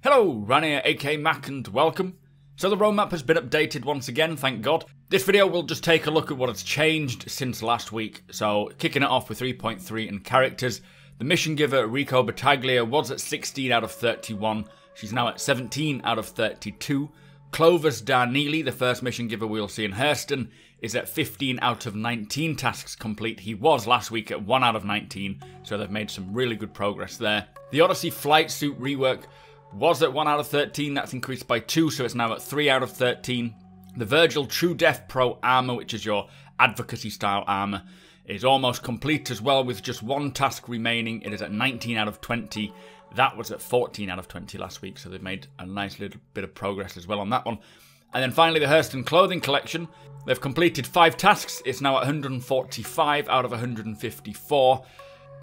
Hello, Ran here, aka Mac, and welcome. So the roadmap has been updated once again, thank God. This video will just take a look at what has changed since last week. So kicking it off with 3.3 and characters. The mission giver, Rico Battaglia, was at 16 out of 31. She's now at 17 out of 32. Clovis Darneely, the first mission giver we'll see in Hurston, is at 15 out of 19 tasks complete. He was last week at 1 out of 19, so they've made some really good progress there. The Odyssey flight suit rework was at 1 out of 13, that's increased by 2, so it's now at 3 out of 13. The Virgil True Death Pro armor, which is your advocacy style armor, is almost complete as well, with just one task remaining. It is at 19 out of 20. That was at 14 out of 20 last week, so they've made a nice little bit of progress as well on that one. And then finally, the Hurston clothing collection. They've completed 5 tasks. It's now at 145 out of 154.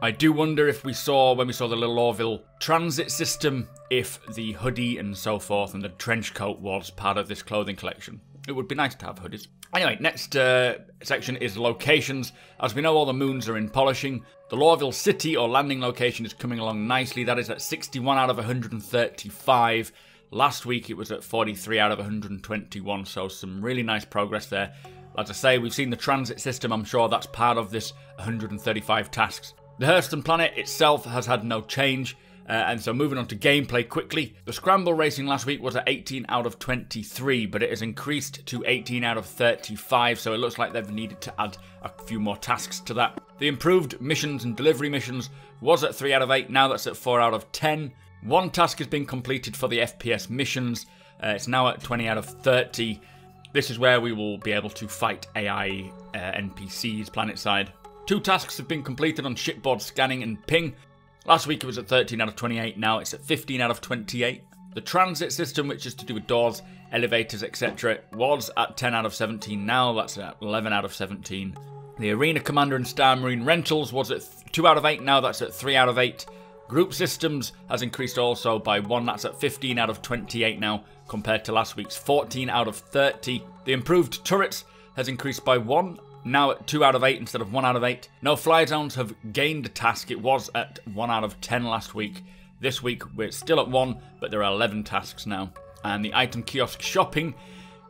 I do wonder if we saw, when we saw the Little Orville transit system, if the hoodie and so forth and the trench coat was part of this clothing collection. It would be nice to have hoodies. Anyway, next section is locations. As we know, all the moons are in polishing. The Lorville City or landing location is coming along nicely. That is at 61 out of 135. Last week it was at 43 out of 121, so some really nice progress there. Like I say, we've seen the transit system. I'm sure that's part of this 135 tasks. The Hurston planet itself has had no change, and so moving on to gameplay quickly. The scramble racing last week was at 18 out of 23, but it has increased to 18 out of 35, so it looks like they've needed to add a few more tasks to that. The improved missions and delivery missions was at 3 out of 8, now that's at 4 out of 10. One task has been completed for the FPS missions, it's now at 20 out of 30. This is where we will be able to fight AI NPCs planetside. 2 tasks have been completed on shipboard scanning and ping. Last week it was at 13 out of 28, now it's at 15 out of 28. The transit system, which is to do with doors, elevators, etc., was at 10 out of 17, now that's at 11 out of 17. The Arena Commander and Star Marine rentals was at 2 out of 8, now that's at 3 out of 8. Group systems has increased also by 1, that's at 15 out of 28 now, compared to last week's 14 out of 30. The improved turrets has increased by 1, now at 2 out of 8 instead of 1 out of 8. No fly zones have gained a task. It was at 1 out of 10 last week. This week we're still at 1, but there are 11 tasks now. And the item kiosk shopping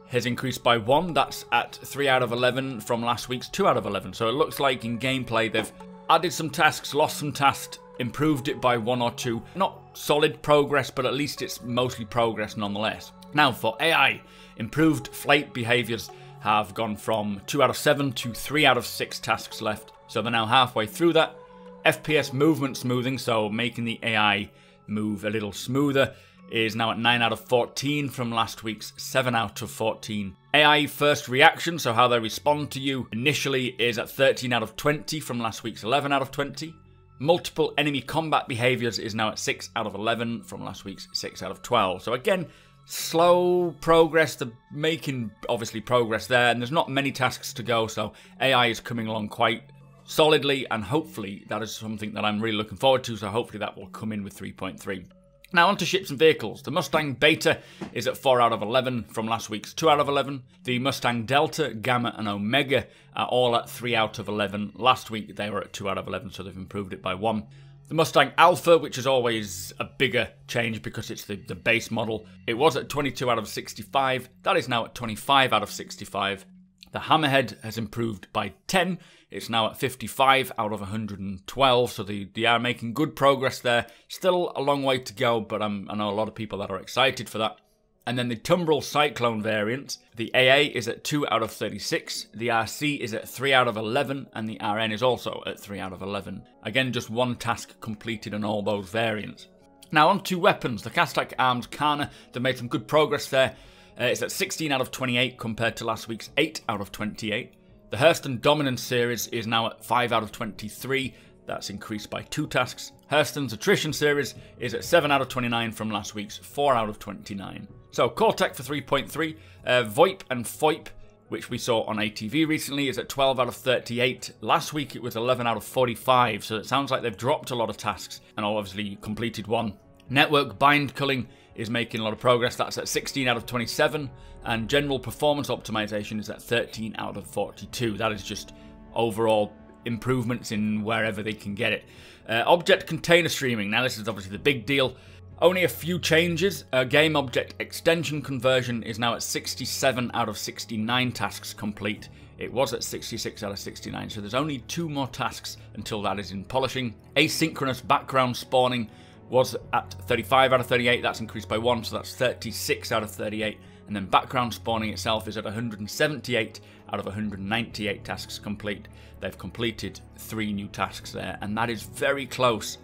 has increased by 1. That's at 3 out of 11 from last week's 2 out of 11. So it looks like in gameplay they've added some tasks, lost some tasks, improved it by 1 or 2. Not solid progress, but at least it's mostly progress nonetheless. Now for AI, improved flight behaviours have gone from 2 out of 7 to 3 out of 6 tasks left. So they're now halfway through that. FPS movement smoothing, so making the AI move a little smoother, is now at 9 out of 14 from last week's 7 out of 14. AI first reaction, so how they respond to you initially, is at 13 out of 20 from last week's 11 out of 20. Multiple enemy combat behaviours is now at 6 out of 11 from last week's 6 out of 12. So again, slow progress. They're making obviously progress there, and there's not many tasks to go, so AI is coming along quite solidly, and hopefully that is something that I'm really looking forward to, so hopefully that will come in with 3.3. Now on to ships and vehicles. The Mustang Beta is at 4 out of 11 from last week's 2 out of 11. The Mustang Delta, Gamma and Omega are all at 3 out of 11. Last week they were at 2 out of 11, so they've improved it by 1. The Mustang Alpha, which is always a bigger change because it's the base model, it was at 22 out of 65. That is now at 25 out of 65. The Hammerhead has improved by 10. It's now at 55 out of 112, so they are making good progress there. Still a long way to go, but I know a lot of people that are excited for that. And then the Tumbrel Cyclone variant, the AA is at 2 out of 36, the RC is at 3 out of 11, and the RN is also at 3 out of 11. Again, just one task completed on all those variants. Now on to weapons. The Castak Arms Kana, they made some good progress there. It's at 16 out of 28 compared to last week's 8 out of 28. The Hurston Dominance series is now at 5 out of 23. That's increased by 2 tasks. Hurston's Attrition series is at 7 out of 29 from last week's 4 out of 29. So core tech for 3.3, Voip and Foip, which we saw on ATV recently, is at 12 out of 38. Last week it was 11 out of 45, so it sounds like they've dropped a lot of tasks and obviously completed one. Network bind culling is making a lot of progress. That's at 16 out of 27, and general performance optimization is at 13 out of 42. That is just overall improvements in wherever they can get it. Object container streaming. Now this is obviously the big deal. Only a few changes. Game object extension conversion is now at 67 out of 69 tasks complete. It was at 66 out of 69, so there's only 2 more tasks until that is in polishing. Asynchronous background spawning was at 35 out of 38, that's increased by 1, so that's 36 out of 38. And then background spawning itself is at 178 out of 198 tasks complete. They've completed 3 new tasks there, and that is very close.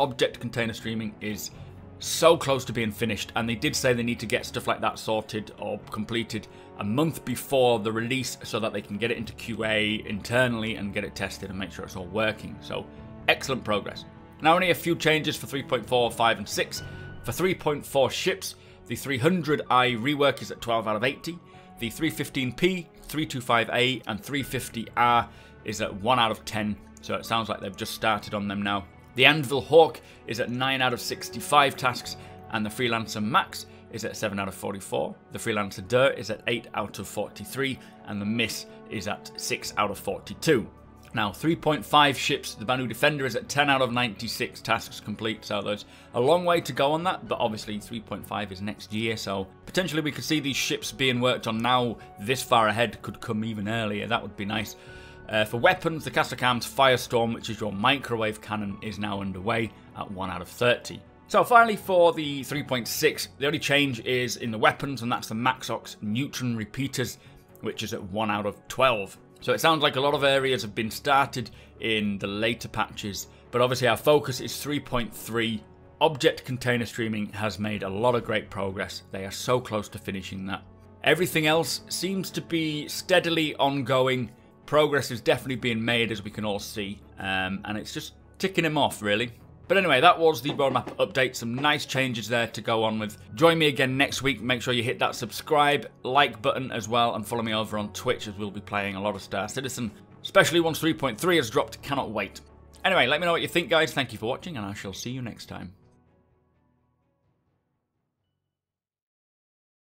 Object container streaming is so close to being finished, and they did say they need to get stuff like that sorted or completed a month before the release so that they can get it into QA internally and get it tested and make sure it's all working. So excellent progress. Now only a few changes for 3.4, 5 and 6. For 3.4 ships, the 300i rework is at 12 out of 80. The 315p, 325a and 350r is at 1 out of 10. So it sounds like they've just started on them now. The Anvil Hawk is at 9 out of 65 tasks, and the Freelancer Max is at 7 out of 44. The Freelancer Dirt is at 8 out of 43, and the Miss is at 6 out of 42. Now 3.5 ships, the Banu Defender is at 10 out of 96 tasks complete, so there's a long way to go on that, but obviously 3.5 is next year, so potentially we could see these ships being worked on now this far ahead, could come even earlier, that would be nice. For weapons, the Castercam's Firestorm, which is your microwave cannon, is now underway at 1 out of 30. So finally for the 3.6, the only change is in the weapons, and that's the Maxox Neutron Repeaters, which is at 1 out of 12. So it sounds like a lot of areas have been started in the later patches, but obviously our focus is 3.3. Object container streaming has made a lot of great progress. They are so close to finishing that. Everything else seems to be steadily ongoing. Progress is definitely being made, as we can all see, and it's just ticking them off, really. But anyway, that was the roadmap update. Some nice changes there to go on with. Join me again next week. Make sure you hit that subscribe, like button as well, and follow me over on Twitch, as we'll be playing a lot of Star Citizen, especially once 3.3 has dropped. Cannot wait. Anyway, let me know what you think, guys. Thank you for watching, and I shall see you next time.